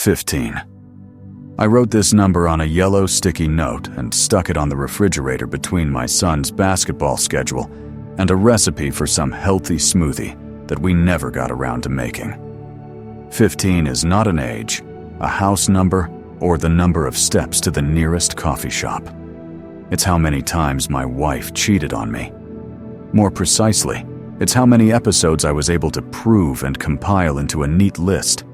15. I wrote this number on a yellow sticky note and stuck it on the refrigerator between my son's basketball schedule and a recipe for some healthy smoothie that we never got around to making. 15 is not an age, a house number, or the number of steps to the nearest coffee shop. It's how many times my wife cheated on me. More precisely, it's how many episodes I was able to prove and compile into a neat list.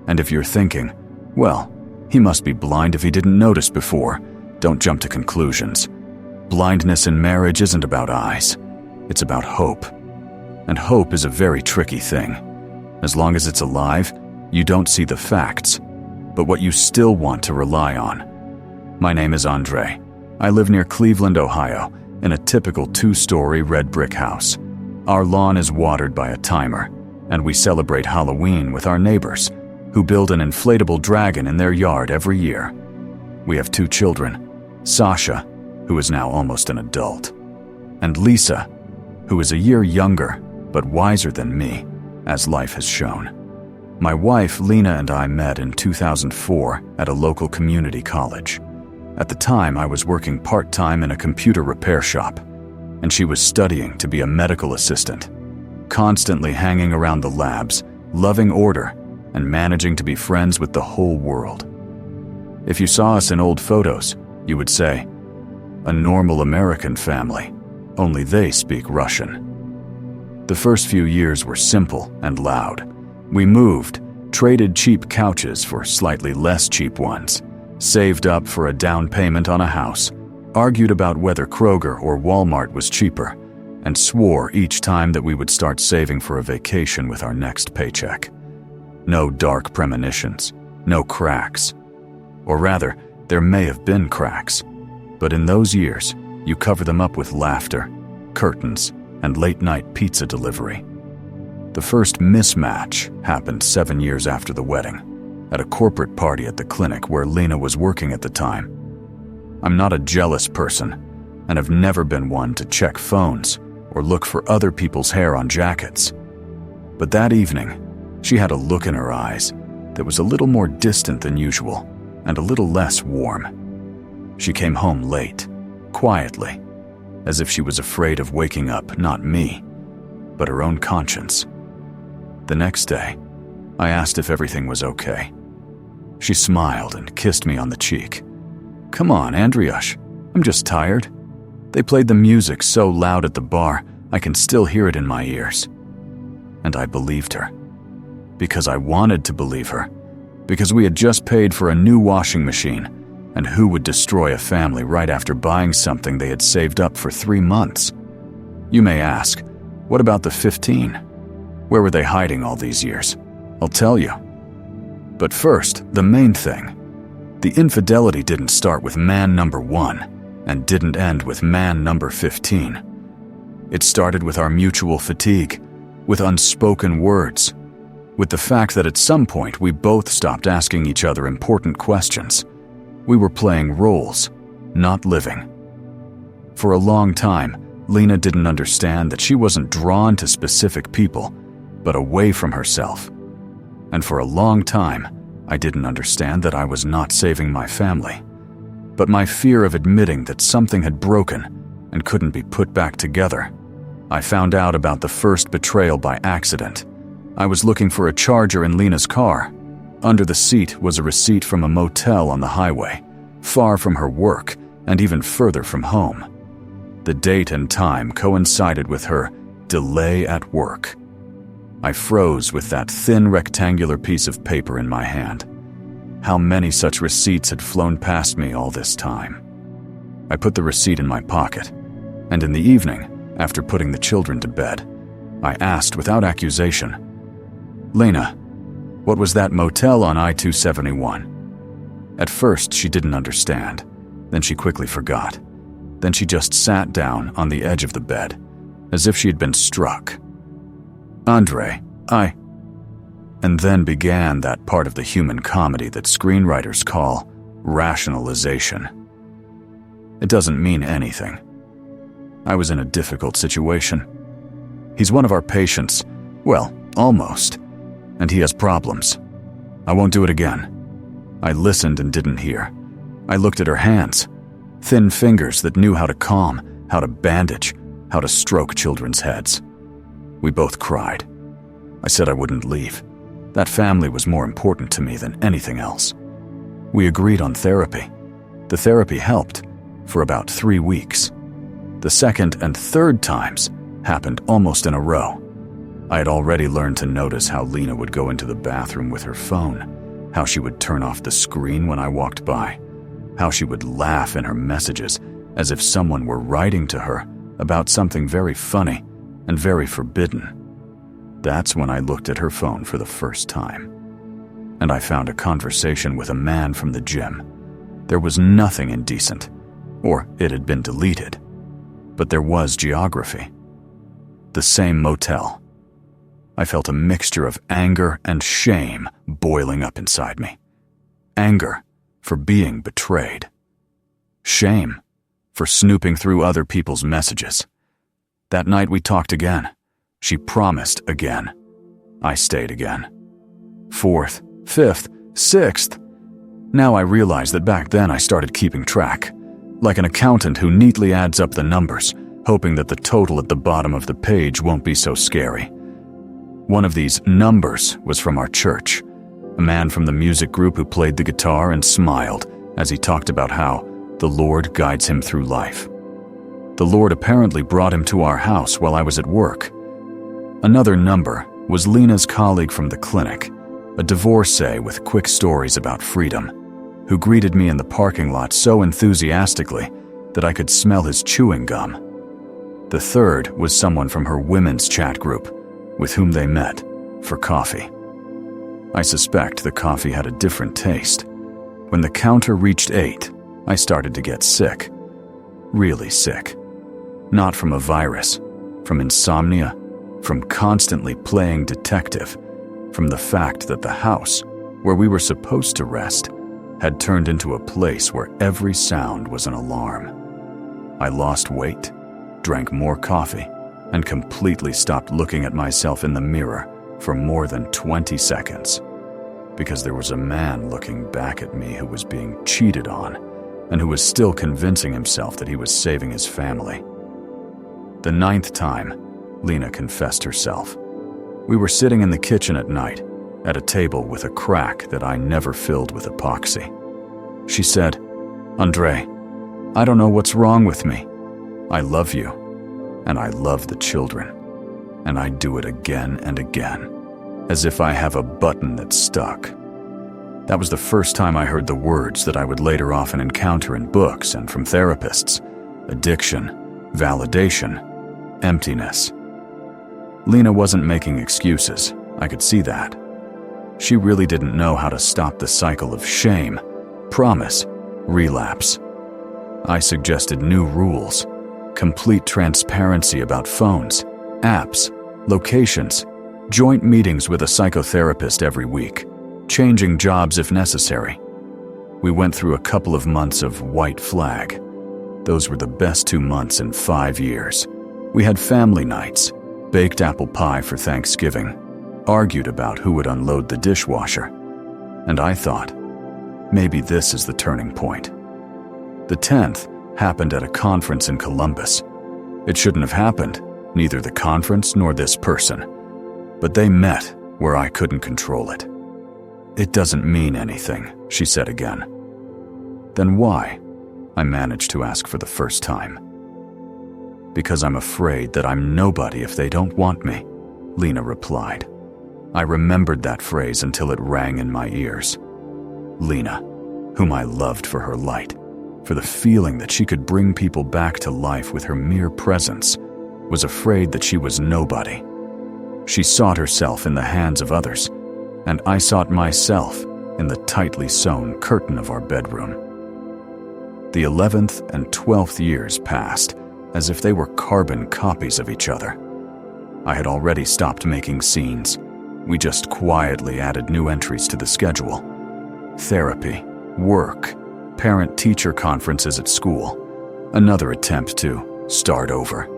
And if you're thinking, well, he must be blind if he didn't notice before, don't jump to conclusions. Blindness in marriage isn't about eyes. It's about hope. And hope is a very tricky thing. As long as it's alive, you don't see the facts, but what you still want to rely on. My name is Andre. I live near Cleveland, Ohio, in a typical 2-story red brick house. Our lawn is watered by a timer, and we celebrate Halloween with our neighbors, who build an inflatable dragon in their yard every year. We have 2 children, Sasha, who is now almost an adult, and Lisa, who is a year younger but wiser than me, as life has shown. My wife, Lena, and I met in 2004 at a local community college. At the time, I was working part-time in a computer repair shop, and she was studying to be a medical assistant, constantly hanging around the labs, loving order, and managing to be friends with the whole world. If you saw us in old photos, you would say, a normal American family, only they speak Russian. The first few years were simple and loud. We moved, traded cheap couches for slightly less cheap ones, saved up for a down payment on a house, argued about whether Kroger or Walmart was cheaper, and swore each time that we would start saving for a vacation with our next paycheck. No dark premonitions, no cracks. Or rather, there may have been cracks, but in those years, you cover them up with laughter, curtains, and late-night pizza delivery. The first mismatch happened 7 years after the wedding, at a corporate party at the clinic where Lena was working at the time. I'm not a jealous person, and have never been one to check phones or look for other people's hair on jackets. But that evening, she had a look in her eyes that was a little more distant than usual and a little less warm. She came home late, quietly, as if she was afraid of waking up not me, but her own conscience. The next day, I asked if everything was okay. She smiled and kissed me on the cheek. "Come on, Andriush, I'm just tired." They played the music so loud at the bar, I can still hear it in my ears. And I believed her. Because I wanted to believe her. Because we had just paid for a new washing machine, and who would destroy a family right after buying something they had saved up for 3 months? You may ask, what about the 15? Where were they hiding all these years? I'll tell you. But first, the main thing. The infidelity didn't start with man number 1 and didn't end with man number 15. It started with our mutual fatigue, with unspoken words, with the fact that at some point we both stopped asking each other important questions. We were playing roles, not living. For a long time, Lena didn't understand that she wasn't drawn to specific people, but away from herself. And for a long time, I didn't understand that I was not saving my family. But my fear of admitting that something had broken and couldn't be put back together. I found out about the first betrayal by accident. I was looking for a charger in Lena's car. Under the seat was a receipt from a motel on the highway, far from her work and even further from home. The date and time coincided with her delay at work. I froze with that thin rectangular piece of paper in my hand. How many such receipts had flown past me all this time? I put the receipt in my pocket, and in the evening, after putting the children to bed, I asked without accusation, "Lena, what was that motel on I-271? At first, she didn't understand. Then she quickly forgot. Then she just sat down on the edge of the bed, as if she had been struck. "Andre, And then began that part of the human comedy that screenwriters call rationalization. It doesn't mean anything. I was in a difficult situation. He's one of our patients, well, almost, and he has problems. I won't do it again. I listened and didn't hear. I looked at her hands, thin fingers that knew how to calm, how to bandage, how to stroke children's heads. We both cried. I said I wouldn't leave. That family was more important to me than anything else. We agreed on therapy. The therapy helped for about 3 weeks. The second and third times happened almost in a row. I had already learned to notice how Lena would go into the bathroom with her phone, how she would turn off the screen when I walked by, how she would laugh in her messages as if someone were writing to her about something very funny and very forbidden. That's when I looked at her phone for the first time. And I found a conversation with a man from the gym. There was nothing indecent, or it had been deleted. But there was geography. The same motel. I felt a mixture of anger and shame boiling up inside me. Anger for being betrayed. Shame for snooping through other people's messages. That night we talked again. She promised again. I stayed again. 4th, 5th, 6th. Now I realize that back then I started keeping track, like an accountant who neatly adds up the numbers, hoping that the total at the bottom of the page won't be so scary. One of these numbers was from our church, a man from the music group who played the guitar and smiled as he talked about how the Lord guides him through life. The Lord apparently brought him to our house while I was at work. Another number was Lena's colleague from the clinic, a divorcee with quick stories about freedom, who greeted me in the parking lot so enthusiastically that I could smell his chewing gum. The third was someone from her women's chat group, with whom they met for coffee. I suspect the coffee had a different taste. When the counter reached 8, I started to get sick. Really sick. Not from a virus, from insomnia, from constantly playing detective, from the fact that the house, where we were supposed to rest, had turned into a place where every sound was an alarm. I lost weight, drank more coffee, and completely stopped looking at myself in the mirror for more than 20 seconds, because there was a man looking back at me who was being cheated on and who was still convincing himself that he was saving his family. The 9th time, Lena confessed herself. We were sitting in the kitchen at night, at a table with a crack that I never filled with epoxy. She said, "Andre, I don't know what's wrong with me. I love you, and I love the children, and I do it again and again, as if I have a button that's stuck." That was the first time I heard the words that I would later often encounter in books and from therapists: addiction, validation, emptiness. Lena wasn't making excuses. I could see that. She really didn't know how to stop the cycle of shame, promise, relapse. I suggested new rules, complete transparency about phones, apps, locations, joint meetings with a psychotherapist every week, changing jobs if necessary. We went through a couple of months of white flag. Those were the best 2 months in 5 years. We had family nights, baked apple pie for Thanksgiving, argued about who would unload the dishwasher, and I thought, maybe this is the turning point. The 10th happened at a conference in Columbus. It shouldn't have happened, neither the conference nor this person, but they met where I couldn't control it. "It doesn't mean anything," she said again. "Then why?" I managed to ask for the first time. "Because I'm afraid that I'm nobody if they don't want me," Lena replied. I remembered that phrase until it rang in my ears. Lena, whom I loved for her light, for the feeling that she could bring people back to life with her mere presence, was afraid that she was nobody. She sought herself in the hands of others, and I sought myself in the tightly sewn curtain of our bedroom. The 11th and 12th years passed as if they were carbon copies of each other. I had already stopped making scenes. We just quietly added new entries to the schedule. Therapy, work, parent-teacher conferences at school, another attempt to start over.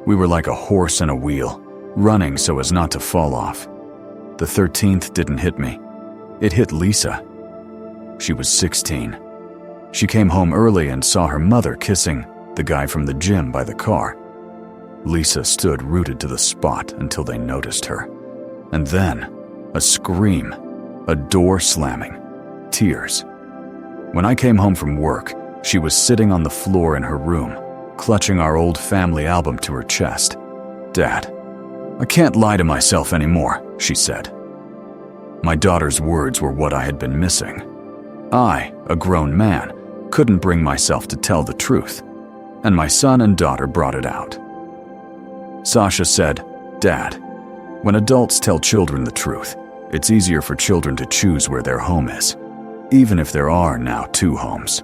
We were like a horse in a wheel, running so as not to fall off. The 13th didn't hit me. It hit Lisa. She was 16. She came home early and saw her mother kissing the guy from the gym by the car. Lisa stood rooted to the spot until they noticed her. And then, a scream, a door slamming, tears. When I came home from work, she was sitting on the floor in her room, clutching our old family album to her chest. "Dad, I can't lie to myself anymore," she said. My daughter's words were what I had been missing. I, a grown man, couldn't bring myself to tell the truth, and my son and daughter brought it out. Sasha said, "Dad, when adults tell children the truth, it's easier for children to choose where their home is, even if there are now 2 homes."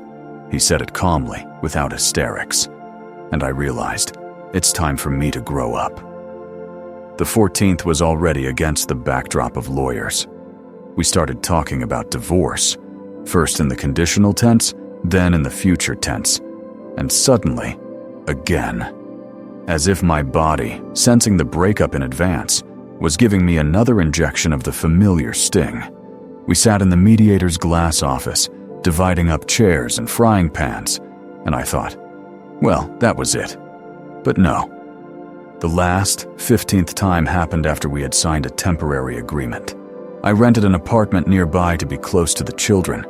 He said it calmly, without hysterics, and I realized it's time for me to grow up. The 14th was already against the backdrop of lawyers. We started talking about divorce, first in the conditional tense, then in the future tense, and suddenly, again, as if my body, sensing the breakup in advance, was giving me another injection of the familiar sting. We sat in the mediator's glass office, dividing up chairs and frying pans, and I thought, well, that was it. But no. The last, 15th time happened after we had signed a temporary agreement. I rented an apartment nearby to be close to the children,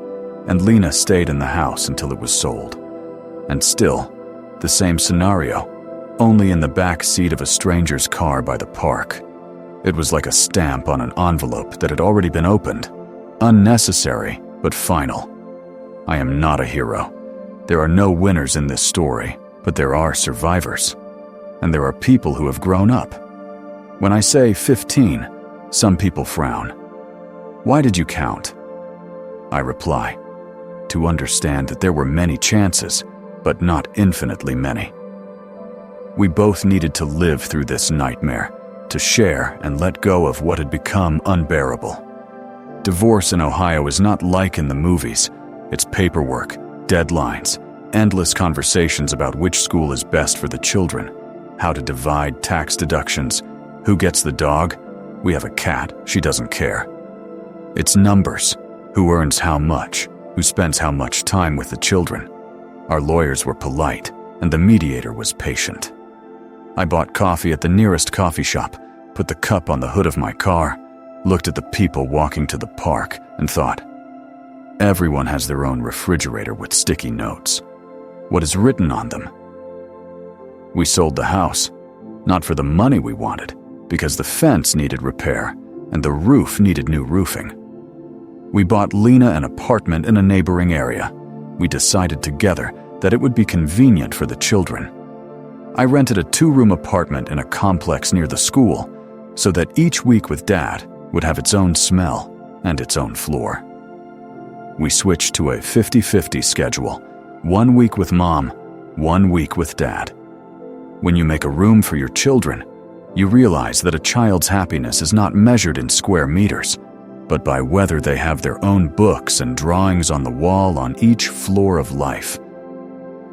and Lena stayed in the house until it was sold. And still, the same scenario, only in the back seat of a stranger's car by the park. It was like a stamp on an envelope that had already been opened. Unnecessary, but final. I am not a hero. There are no winners in this story, but there are survivors. And there are people who have grown up. When I say 15, some people frown. Why did you count? I reply, to understand that there were many chances, but not infinitely many. We both needed to live through this nightmare, to share and let go of what had become unbearable. Divorce in Ohio is not like in the movies. It's paperwork, deadlines, endless conversations about which school is best for the children, how to divide tax deductions, who gets the dog. We have a cat, she doesn't care. It's numbers, who earns how much, who spends how much time with the children. Our lawyers were polite, and the mediator was patient. I bought coffee at the nearest coffee shop, put the cup on the hood of my car, looked at the people walking to the park, and thought, everyone has their own refrigerator with sticky notes. What is written on them? We sold the house, not for the money we wanted, because the fence needed repair and the roof needed new roofing. We bought Lena an apartment in a neighboring area. We decided together that it would be convenient for the children. I rented a 2-room apartment in a complex near the school so that each week with Dad would have its own smell and its own floor. We switched to a 50-50 schedule, 1 week with Mom, 1 week with Dad. When you make a room for your children, you realize that a child's happiness is not measured in square meters, but by whether they have their own books and drawings on the wall on each floor of life.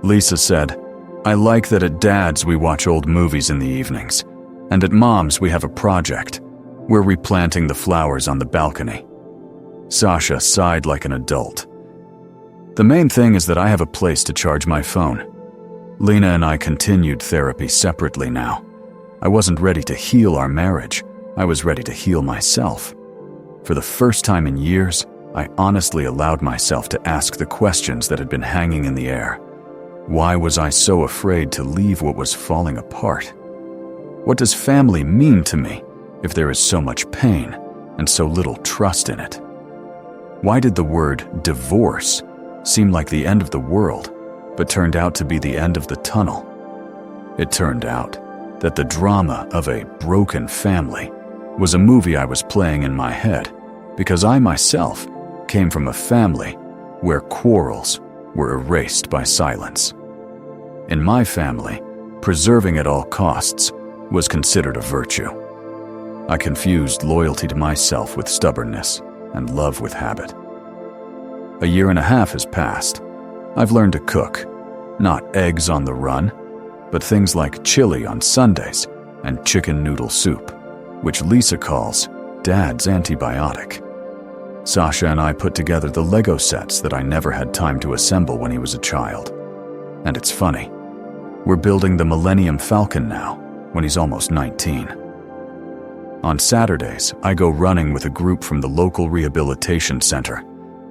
Lisa said, I like that at Dad's we watch old movies in the evenings, and at Mom's we have a project. We're replanting the flowers on the balcony. Sasha sighed like an adult. The main thing is that I have a place to charge my phone. Lena and I continued therapy separately now. I wasn't ready to heal our marriage. I was ready to heal myself. For the first time in years, I honestly allowed myself to ask the questions that had been hanging in the air. Why was I so afraid to leave what was falling apart? What does family mean to me if there is so much pain and so little trust in it? Why did the word divorce seem like the end of the world, but turned out to be the end of the tunnel? It turned out that the drama of a broken family was a movie I was playing in my head because I myself came from a family where quarrels were erased by silence. In my family, preserving at all costs was considered a virtue. I confused loyalty to myself with stubbornness and love with habit. A 1.5 years has passed. I've learned to cook, not eggs on the run, but things like chili on Sundays and chicken noodle soup, which Lisa calls Dad's antibiotic. Sasha and I put together the Lego sets that I never had time to assemble when he was a child. And it's funny, we're building the Millennium Falcon now, when he's almost 19. On Saturdays, I go running with a group from the local rehabilitation center.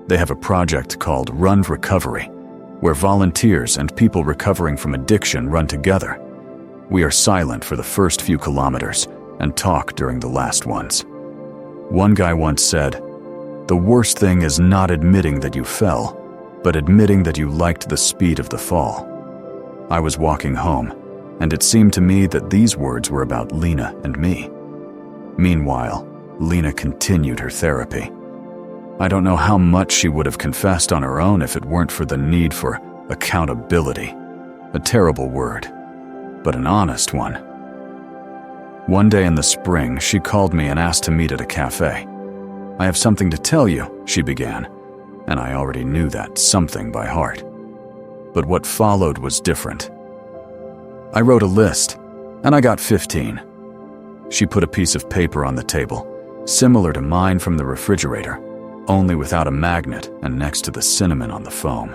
They have a project called Run Recovery, where volunteers and people recovering from addiction run together. We are silent for the first few kilometers and talk during the last ones. One guy once said, "The worst thing is not admitting that you fell, but admitting that you liked the speed of the fall." I was walking home, and it seemed to me that these words were about Lena and me. Meanwhile, Lena continued her therapy. I don't know how much she would have confessed on her own if it weren't for the need for accountability. A terrible word, but an honest one. One day in the spring, she called me and asked to meet at a cafe. "I have something to tell you," she began, and I already knew that something by heart. But what followed was different. I wrote a list, and I got 15. She put a piece of paper on the table, similar to mine from the refrigerator, only without a magnet and next to the cinnamon on the foam.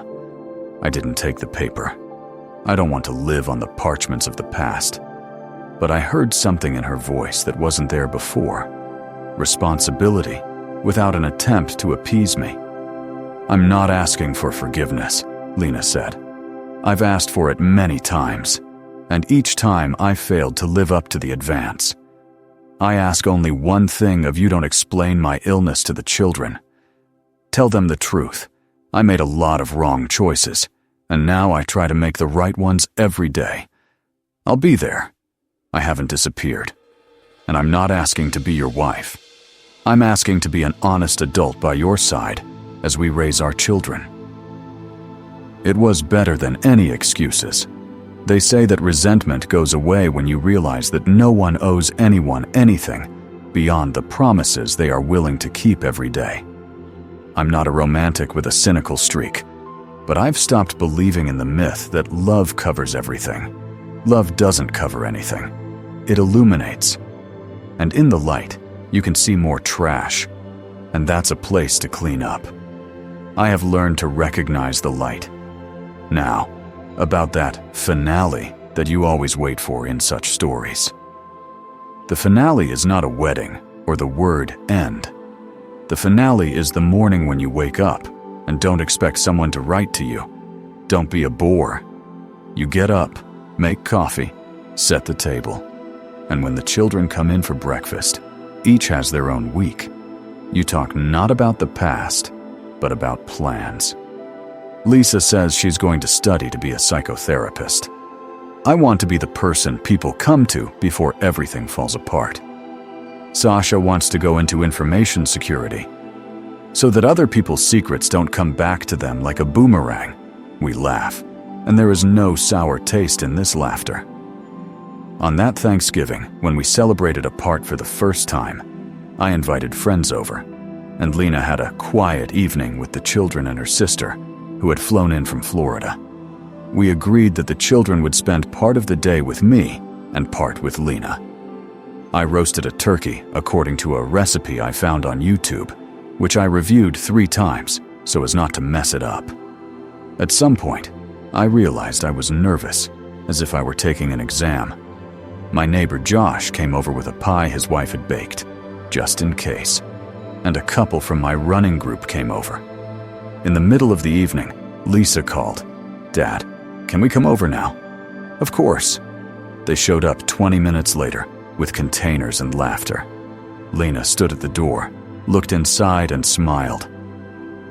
I didn't take the paper. I don't want to live on the parchments of the past. But I heard something in her voice that wasn't there before. Responsibility, without an attempt to appease me. "I'm not asking for forgiveness," Lena said. "I've asked for it many times, and each time I failed to live up to the advance. I ask only one thing of you: don't explain my illness to the children. Tell them the truth. I made a lot of wrong choices, and now I try to make the right ones every day. I'll be there. I haven't disappeared. And I'm not asking to be your wife. I'm asking to be an honest adult by your side as we raise our children." It was better than any excuses. They say that resentment goes away when you realize that no one owes anyone anything beyond the promises they are willing to keep every day. I'm not a romantic with a cynical streak, but I've stopped believing in the myth that love covers everything. Love doesn't cover anything. It illuminates. And in the light, you can see more trash, and that's a place to clean up. I have learned to recognize the light. Now, about that finale that you always wait for in such stories. The finale is not a wedding or the word end. The finale is the morning when you wake up and don't expect someone to write to you. Don't be a bore. You get up, make coffee, set the table, and when the children come in for breakfast, each has their own week. You talk not about the past, but about plans. Lisa says she's going to study to be a psychotherapist. I want to be the person people come to before everything falls apart. Sasha wants to go into information security, so that other people's secrets don't come back to them like a boomerang. We laugh, and there is no sour taste in this laughter. On that Thanksgiving, when we celebrated apart for the first time, I invited friends over, and Lena had a quiet evening with the children and her sister, who had flown in from Florida. We agreed that the children would spend part of the day with me and part with Lena. I roasted a turkey according to a recipe I found on YouTube, which I reviewed 3 times so as not to mess it up. At some point, I realized I was nervous, as if I were taking an exam. My neighbor Josh came over with a pie his wife had baked, just in case, and a couple from my running group came over. In the middle of the evening, Lisa called, "Dad, can we come over now?" Of course. They showed up 20 minutes later with containers and laughter. Lena stood at the door, looked inside and smiled.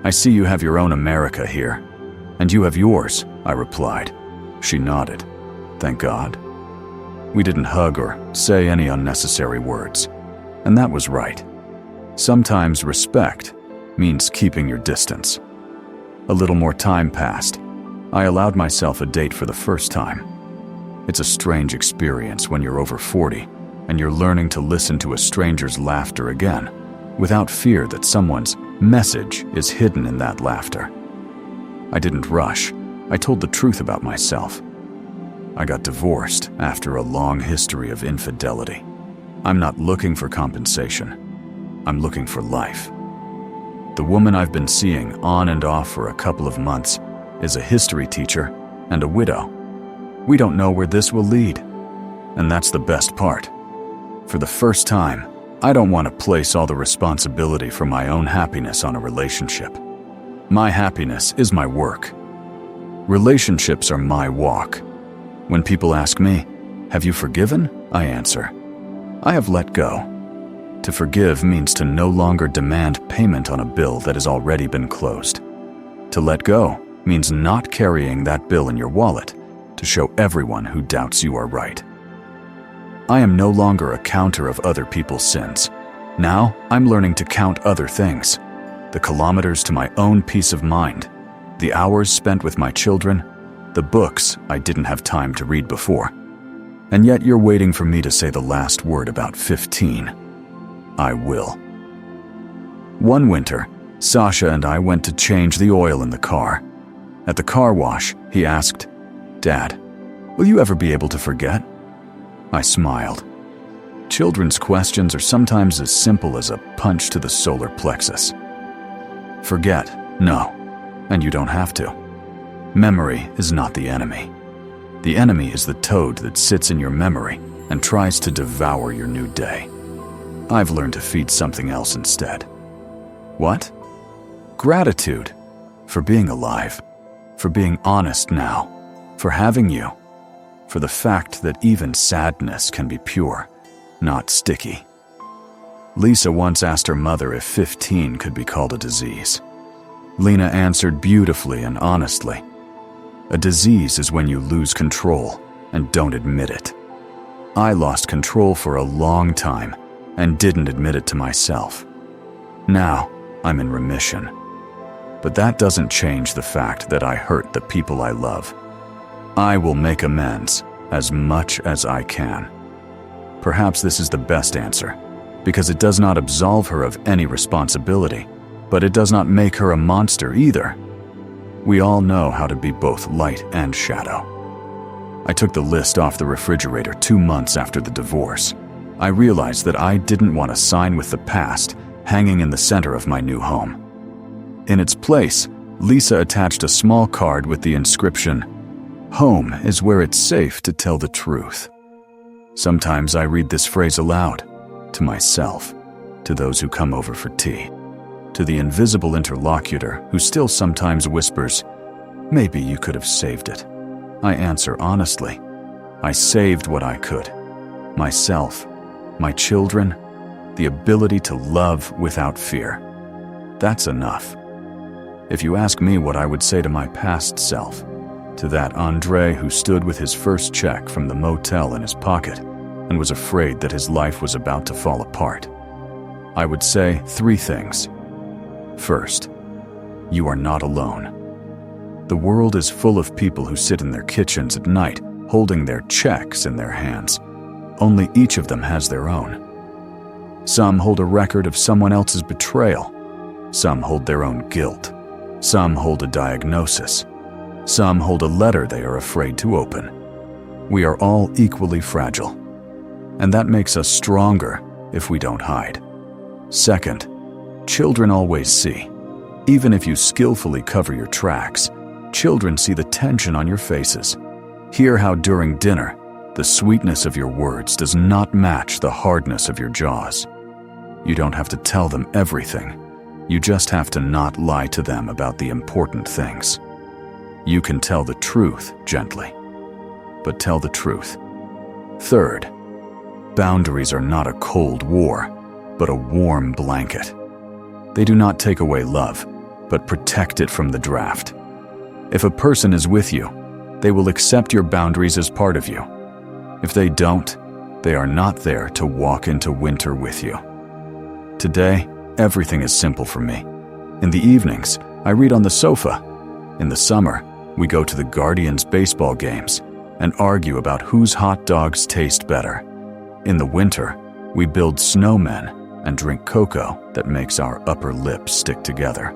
"I see you have your own America here. And you have yours," I replied. She nodded. "Thank God." We didn't hug or say any unnecessary words, and that was right. Sometimes respect means keeping your distance. A little more time passed. I allowed myself a date for the first time. It's a strange experience when you're over 40 and you're learning to listen to a stranger's laughter again, without fear that someone's message is hidden in that laughter. I didn't rush. I told the truth about myself. I got divorced after a long history of infidelity. I'm not looking for compensation. I'm looking for life. The woman I've been seeing on and off for a couple of months is a history teacher and a widow. We don't know where this will lead, and that's the best part. For the first time, I don't want to place all the responsibility for my own happiness on a relationship. My happiness is my work. Relationships are my walk. When people ask me, "Have you forgiven?" I answer, "I have let go." To forgive means to no longer demand payment on a bill that has already been closed. To let go means not carrying that bill in your wallet to show everyone who doubts you are right. I am no longer a counter of other people's sins. Now I'm learning to count other things. The kilometers to my own peace of mind, the hours spent with my children, the books I didn't have time to read before. And yet you're waiting for me to say the last word about 15. I will. One winter, Sasha and I went to change the oil in the car. At the car wash, he asked, "Dad, will you ever be able to forget?" I smiled. Children's questions are sometimes as simple as a punch to the solar plexus. Forget? No. And you don't have to. Memory is not the enemy. The enemy is the toad that sits in your memory and tries to devour your new day. I've learned to feed something else instead. What? Gratitude. For being alive. For being honest now. For having you. For the fact that even sadness can be pure, not sticky. Lisa once asked her mother if 15 could be called a disease. Lena answered beautifully and honestly. A disease is when you lose control and don't admit it. I lost control for a long time and didn't admit it to myself. Now, I'm in remission. But that doesn't change the fact that I hurt the people I love. I will make amends as much as I can. Perhaps this is the best answer, because it does not absolve her of any responsibility, but it does not make her a monster either. We all know how to be both light and shadow. I took the list off the refrigerator 2 months after the divorce. I realized that I didn't want a sign with the past hanging in the center of my new home. In its place, Lisa attached a small card with the inscription, "Home is where it's safe to tell the truth." Sometimes I read this phrase aloud, to myself, to those who come over for tea, to the invisible interlocutor who still sometimes whispers, "Maybe you could have saved it." I answer honestly, I saved what I could. Myself, my children, the ability to love without fear. That's enough. If you ask me what I would say to my past self, to that Andre who stood with his first check from the motel in his pocket and was afraid that his life was about to fall apart, I would say 3 things. First, you are not alone. The world is full of people who sit in their kitchens at night holding their checks in their hands. Only each of them has their own. Some hold a record of someone else's betrayal. Some hold their own guilt. Some hold a diagnosis. Some hold a letter they are afraid to open. We are all equally fragile, and that makes us stronger if we don't hide. Second, children always see. Even if you skillfully cover your tracks, children see the tension on your faces. Hear how during dinner, the sweetness of your words does not match the hardness of your jaws. You don't have to tell them everything. You just have to not lie to them about the important things. You can tell the truth gently, but tell the truth. Third, boundaries are not a cold war, but a warm blanket. They do not take away love, but protect it from the draft. If a person is with you, they will accept your boundaries as part of you. If they don't, they are not there to walk into winter with you. Today, everything is simple for me. In the evenings, I read on the sofa. In the summer, we go to the Guardians baseball games and argue about whose hot dogs taste better. In the winter, we build snowmen and drink cocoa that makes our upper lip stick together.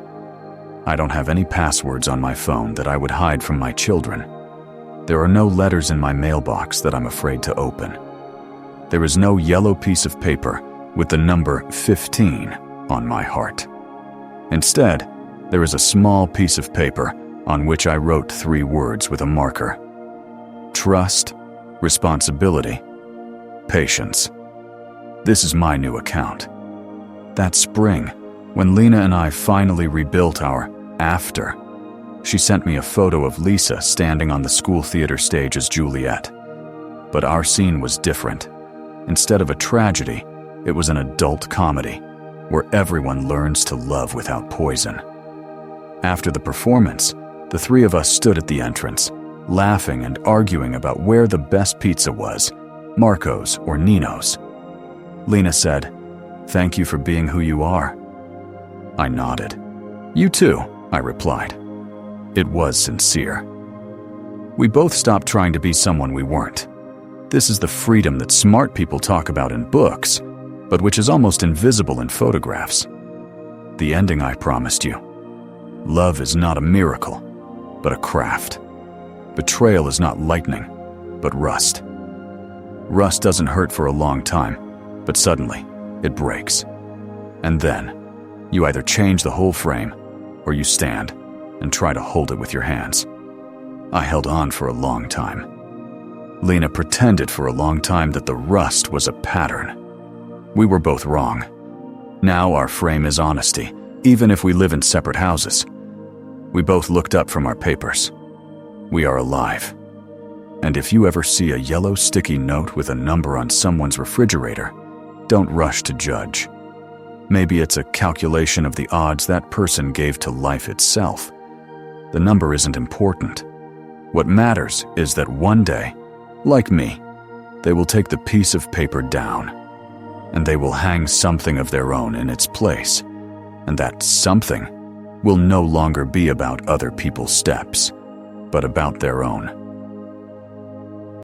I don't have any passwords on my phone that I would hide from my children. There are no letters in my mailbox that I'm afraid to open. There is no yellow piece of paper with the number 15 on my heart. Instead, there is a small piece of paper on which I wrote 3 words with a marker: trust, responsibility, patience. This is my new account. That spring, when Lena and I finally rebuilt our after, she sent me a photo of Lisa standing on the school theater stage as Juliet. But our scene was different. Instead of a tragedy, it was an adult comedy, where everyone learns to love without poison. After the performance, the 3 of us stood at the entrance, laughing and arguing about where the best pizza was, Marco's or Nino's. Lena said, "Thank you for being who you are." I nodded. "You too," I replied. It was sincere. We both stopped trying to be someone we weren't. This is the freedom that smart people talk about in books, but which is almost invisible in photographs. The ending I promised you. Love is not a miracle, but a craft. Betrayal is not lightning, but rust. Rust doesn't hurt for a long time, but suddenly, it breaks. And then, you either change the whole frame, or you stand and try to hold it with your hands. I held on for a long time. Lena pretended for a long time that the rust was a pattern. We were both wrong. Now our frame is honesty, even if we live in separate houses. We both looked up from our papers. We are alive. And if you ever see a yellow sticky note with a number on someone's refrigerator, don't rush to judge. Maybe it's a calculation of the odds that person gave to life itself. The number isn't important. What matters is that one day, like me, they will take the piece of paper down, and they will hang something of their own in its place, and that something will no longer be about other people's steps, but about their own.